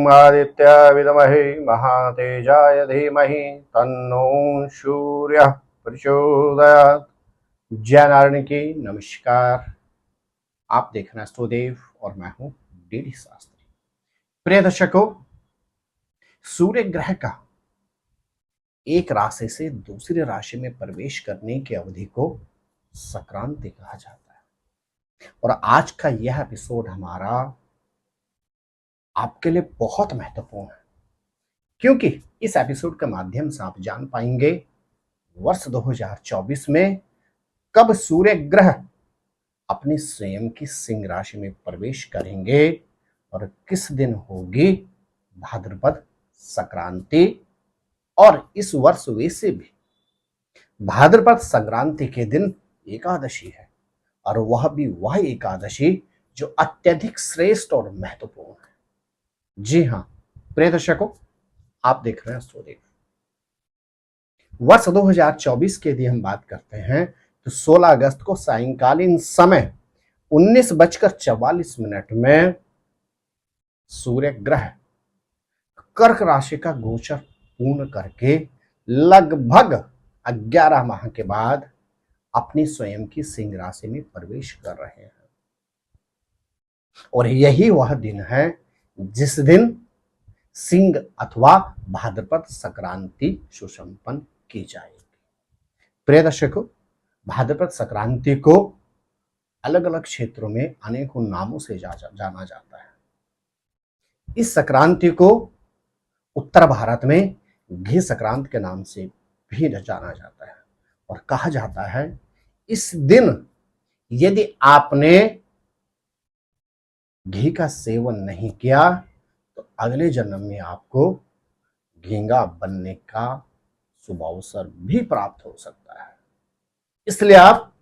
आदित्याय विद्महे महातेजाय धीमहि तन्नो सूर्यः प्रचोदयात्। जय नारायण की नमस्कार। आप देख रहे हैं एस्ट्रोदेव और मैं हूं डीडी शास्त्री। प्रिय दर्शकों, सूर्य ग्रह का एक राशि से दूसरी राशि में प्रवेश करने की अवधि को संक्रांति कहा जाता है और आज का यह एपिसोड हमारा आपके लिए बहुत महत्वपूर्ण है, क्योंकि इस एपिसोड के माध्यम से आप जान पाएंगे वर्ष 2024 में कब सूर्य ग्रह अपनी स्वयं की सिंह राशि में प्रवेश करेंगे और किस दिन होगी भाद्रपद संक्रांति। और इस वर्ष वैसे भी भाद्रपद संक्रांति के दिन एकादशी है और वह भी वह एकादशी जो अत्यधिक श्रेष्ठ और महत्वपूर्ण है। जी हां प्रिय दर्शकों, आप देख रहे हैं एस्ट्रोदेव। वर्ष 2024 की यदि हम बात करते हैं तो 16 अगस्त को सायंकालीन समय 19:44 में सूर्य ग्रह कर्क राशि का गोचर पूर्ण करके लगभग 11 माह के बाद अपनी स्वयं की सिंह राशि में प्रवेश कर रहे हैं और यही वह दिन है जिस दिन सिंह अथवा भाद्रपद संक्रांति सुसंपन्न की जाएगी। प्रिय दर्शकों, भाद्रपद संक्रांति को अलग अलग क्षेत्रों में अनेकों नामों से जाना जाता है। इस संक्रांति को उत्तर भारत में घी संक्रांति के नाम से भी जाना जाता है और कहा जाता है इस दिन यदि आपने घी का सेवन नहीं किया तो अगले जन्म में आपको घींगा बनने का शुभ अवसर भी प्राप्त हो सकता है। इसलिए आप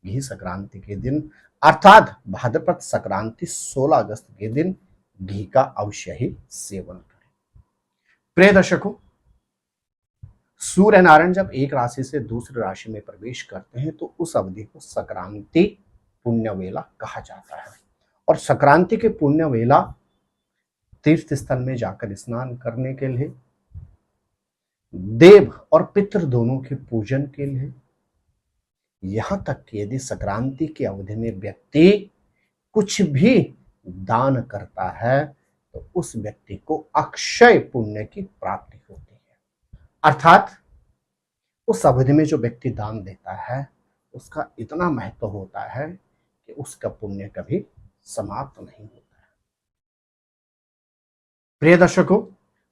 घी संक्रांति के दिन अर्थात भाद्रपद संक्रांति 16 अगस्त के दिन घी का अवश्य ही सेवन करें। प्रिय दर्शकों, सूर्य नारायण जब एक राशि से दूसरी राशि में प्रवेश करते हैं तो उस अवधि को संक्रांति पुण्य वेला कहा जाता है और संक्रांति के पुण्य वेला तीर्थ स्थल में जाकर स्नान करने के लिए, देव और पितृ दोनों के पूजन के लिए, यहां तक कि यदि संक्रांति की अवधि में व्यक्ति कुछ भी दान करता है तो उस व्यक्ति को अक्षय पुण्य की प्राप्ति होती है। अर्थात उस अवधि में जो व्यक्ति दान देता है उसका इतना महत्व होता है कि उसका पुण्य कभी समाप्त नहीं होता है। प्रिय दर्शकों,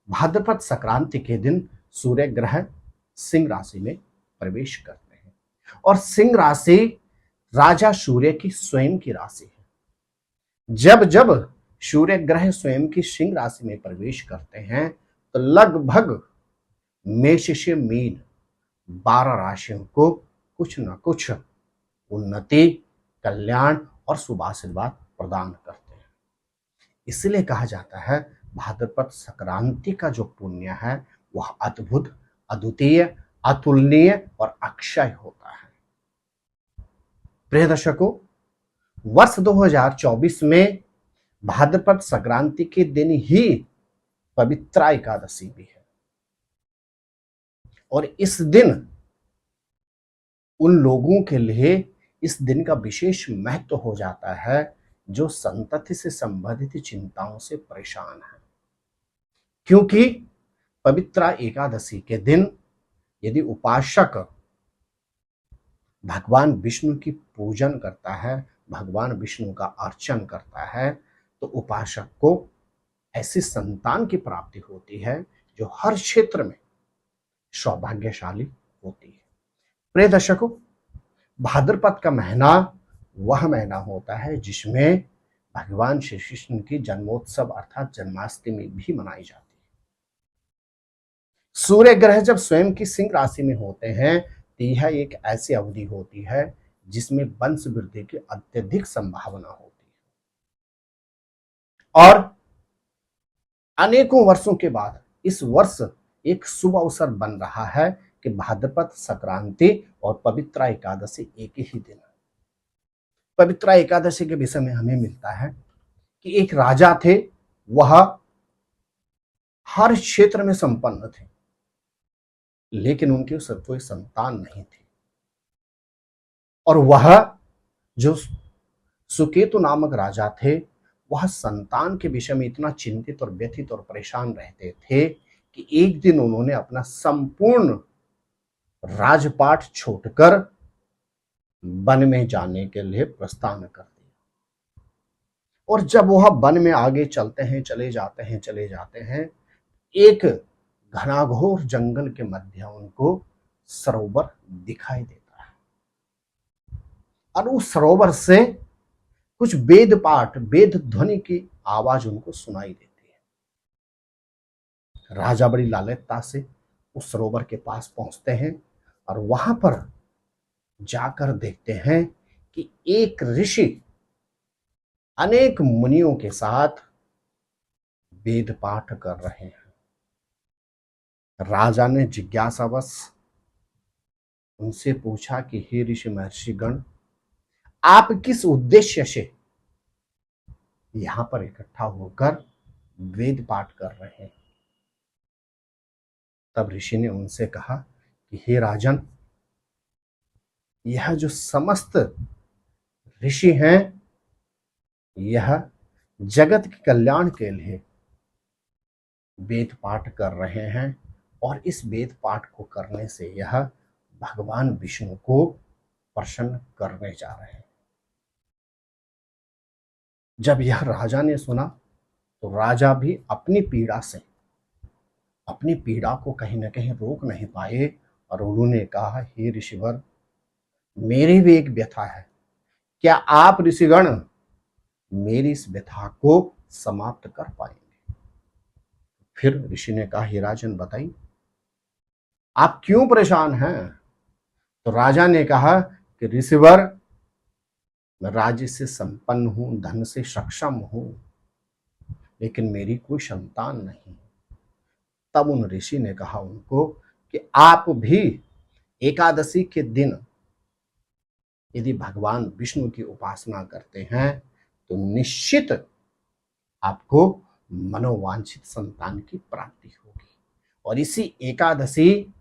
भाद्रपद संक्रांति के दिन सूर्य ग्रह सिंह राशि में प्रवेश करते हैं और सिंह राशि राजा सूर्य की स्वयं की राशि है। जब जब सूर्य ग्रह स्वयं की सिंह राशि में प्रवेश करते हैं तो लगभग मेष से मीन 12 राशियों को कुछ न कुछ उन्नति, कल्याण और शुभ आशीर्वाद प्रदान करते हैं। इसलिए कहा जाता है भाद्रपद संक्रांति का जो पुण्य है वह अद्भुत, अद्वितीय, अतुलनीय और अक्षय होता है। प्रिय दर्शकों, वर्ष 2024 में भाद्रपद संक्रांति के दिन ही पवित्रा एकादशी भी है और इस दिन उन लोगों के लिए इस दिन का विशेष महत्व हो जाता है जो संतति से संबंधित चिंताओं से परेशान है, क्योंकि पवित्रा एकादशी के दिन यदि उपासक भगवान विष्णु की पूजन करता है, भगवान विष्णु का अर्चन करता है तो उपासक को ऐसी संतान की प्राप्ति होती है जो हर क्षेत्र में सौभाग्यशाली होती है। प्रिय दर्शकों, भाद्रपद का महीना वह महीना होता है जिसमें भगवान श्री कृष्ण की जन्मोत्सव अर्थात जन्माष्टमी भी मनाई जाती है। सूर्य ग्रह जब स्वयं की सिंह राशि में होते हैं तो यह एक ऐसी अवधि होती है जिसमें वंश वृद्धि की अत्यधिक संभावना होती है और अनेकों वर्षों के बाद इस वर्ष एक शुभ अवसर बन रहा है कि भाद्रपद संक्रांति और पवित्रा एकादशी एक ही दिन है। पवित्रा एकादशी के विषय में हमें मिलता है कि एक राजा थे, वह हर क्षेत्र में संपन्न थे, लेकिन उनके उस कोई संतान नहीं थी। और वह जो सुकेतु नामक राजा थे, वह संतान के विषय में इतना चिंतित और व्यथित और परेशान रहते थे कि एक दिन उन्होंने अपना संपूर्ण राजपाट छोड़कर वन में जाने के लिए प्रस्थान कर दिया। और जब वह वन में आगे चलते हैं, चले जाते हैं, एक घनाघोर जंगल के मध्य उनको सरोवर दिखाई देता है। और उस सरोवर से कुछ वेद पाठ, वेद ध्वनि की आवाज उनको सुनाई देती है। राजा बड़ी लालयता से उस सरोवर के पास पहुंचते हैं और वहां पर जाकर देखते हैं कि एक ऋषि अनेक मुनियों के साथ वेद पाठ कर रहे हैं। राजा ने जिज्ञासावश उनसे पूछा कि हे ऋषि महर्षिगण, आप किस उद्देश्य से यहां पर इकट्ठा होकर वेद पाठ कर रहे हैं? तब ऋषि ने उनसे कहा कि हे राजन, यह जो समस्त ऋषि हैं, यह जगत के कल्याण के लिए वेद पाठ कर रहे हैं और इस वेद पाठ को करने से यह भगवान विष्णु को प्रसन्न करने जा रहे हैं। जब यह राजा ने सुना तो राजा भी अपनी पीड़ा को कहीं ना कहीं रोक नहीं पाए और उन्होंने कहा, हे ऋषिवर, मेरी भी एक व्यथा है, क्या आप ऋषिगण मेरी इस व्यथा को समाप्त कर पाएंगे? फिर ऋषि ने कहा, हे राजन, बताइए आप क्यों परेशान हैं? तो राजा ने कहा कि ऋषिवर, मैं राज्य से संपन्न हूं, धन से सक्षम हूं, लेकिन मेरी कोई संतान नहीं। तब उन ऋषि ने कहा उनको कि आप भी एकादशी के दिन यदि भगवान विष्णु की उपासना करते हैं तो निश्चित आपको मनोवांछित संतान की प्राप्ति होगी। और इसी एकादशी,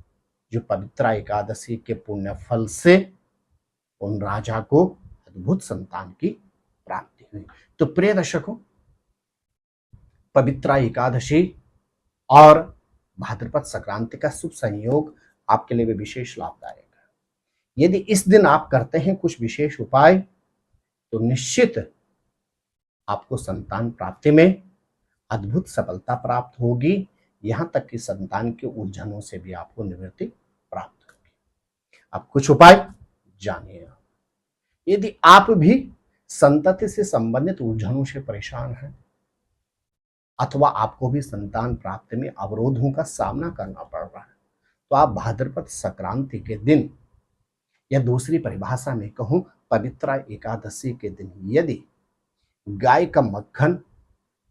जो पवित्रा एकादशी के पुण्य फल से उन राजा को अद्भुत संतान की प्राप्ति हुई। तो प्रिय दर्शकों, पवित्रा एकादशी और भाद्रपद संक्रांति का शुभ संयोग आपके लिए भी विशेष लाभदायक है। यदि इस दिन आप करते हैं कुछ विशेष उपाय तो निश्चित आपको संतान प्राप्ति में अद्भुत सफलता प्राप्त होगी। यहां तक कि संतान के उलझनों से भी आपको निवृत्ति प्राप्त होगी। अब कुछ उपाय जानिए। यदि आप भी संतति से संबंधित उलझनों से परेशान हैं अथवा आपको भी संतान प्राप्ति में अवरोधों का सामना करना पड़ रहा है, तो आप भाद्रपद संक्रांति के दिन, या दूसरी परिभाषा में कहूं पवित्रा एकादशी के दिन, यदि गाय का मक्खन,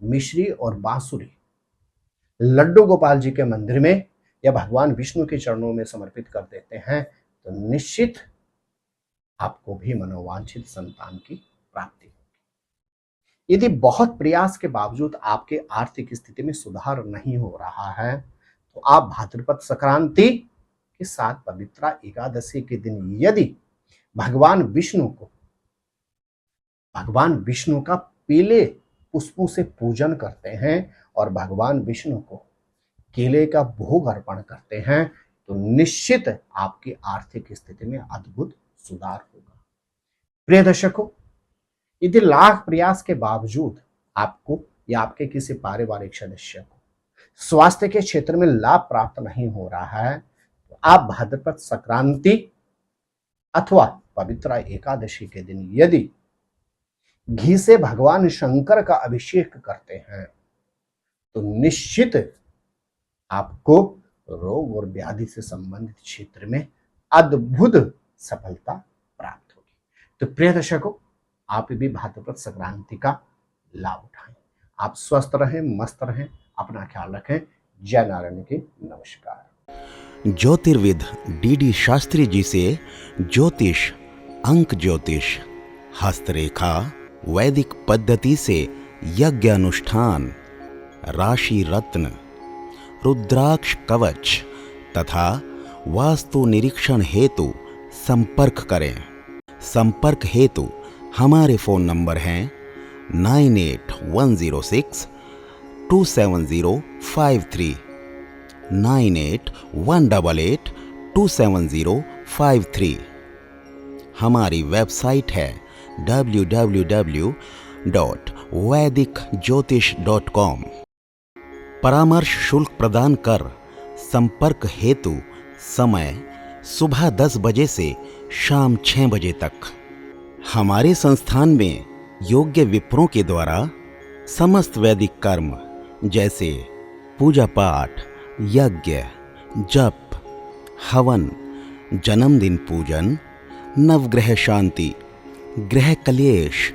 मिश्री और बांसुरी लड्डू गोपाल जी के मंदिर में या भगवान विष्णु के चरणों में समर्पित कर देते हैं तो निश्चित आपको भी मनोवांछित संतान की प्राप्ति होगी। यदि बहुत प्रयास के बावजूद आपके आर्थिक स्थिति में सुधार नहीं हो रहा है तो आप भाद्रपद संक्रांति के साथ पवित्रा एकादशी के दिन यदि भगवान विष्णु का पीले पुष्पों से पूजन करते हैं और भगवान विष्णु को केले का भोग अर्पण करते हैं तो निश्चित आपकी आर्थिक स्थिति में अद्भुत सुधार होगा। प्रिय दर्शकों, यदि लाख प्रयास के बावजूद आपको या आपके किसी पारिवारिक सदस्य को स्वास्थ्य के क्षेत्र में लाभ प्राप्त नहीं हो रहा है तो आप भाद्रपद संक्रांति अथवा पवित्रा एकादशी के दिन यदि घी से भगवान शंकर का अभिषेक करते हैं तो निश्चित आपको रोग और व्याधि से संबंधित क्षेत्र में अद्भुत सफलता प्राप्त होगी। तो प्रिय दर्शकों, आप भी भाद्रपद संक्रांति का लाभ उठाएं। आप स्वस्थ रहें, मस्त रहें, अपना ख्याल रखें। जय नारायण की नमस्कार। ज्योतिर्विद डीडी शास्त्री जी से ज्योतिष, अंक ज्योतिष, हस्तरेखा, वैदिक पद्धति से यज्ञ अनुष्ठान, राशि रत्न, रुद्राक्ष कवच तथा वास्तु निरीक्षण हेतु संपर्क करें। संपर्क हेतु हमारे फ़ोन नंबर हैं 9810627053, 9818827053। हमारी वेबसाइट है www.vedicjyotish.com। परामर्श शुल्क प्रदान कर संपर्क हेतु समय सुबह 10 बजे से शाम 6 बजे तक। हमारे संस्थान में योग्य विप्रों के द्वारा समस्त वैदिक कर्म जैसे पूजा पाठ, यज्ञ, जप, हवन, जन्मदिन पूजन, नवग्रह शांति, ग्रह कलेश,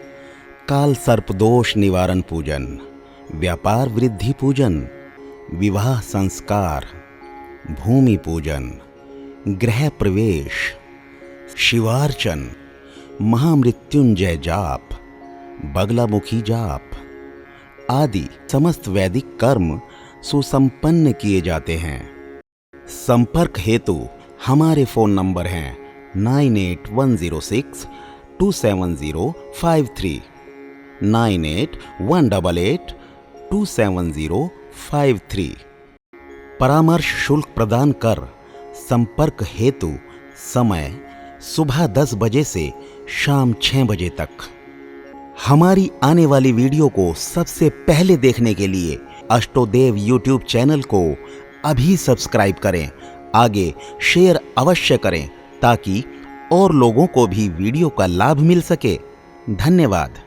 काल सर्प दोष निवारण पूजन, व्यापार वृद्धि पूजन, विवाह संस्कार, भूमि पूजन, गृह प्रवेश, शिवार्चन, महामृत्युंजय जाप, बगलामुखी जाप आदि समस्त वैदिक कर्म सुसंपन्न किए जाते हैं। संपर्क हेतु हमारे फ़ोन नंबर हैं 9810627053, 9818827053। परामर्श शुल्क प्रदान कर संपर्क हेतु समय सुबह 10 बजे से शाम 6 बजे तक। हमारी आने वाली वीडियो को सबसे पहले देखने के लिए अष्टोदेव यूट्यूब चैनल को अभी सब्सक्राइब करें। आगे शेयर अवश्य करें ताकि और लोगों को भी वीडियो का लाभ मिल सके। धन्यवाद।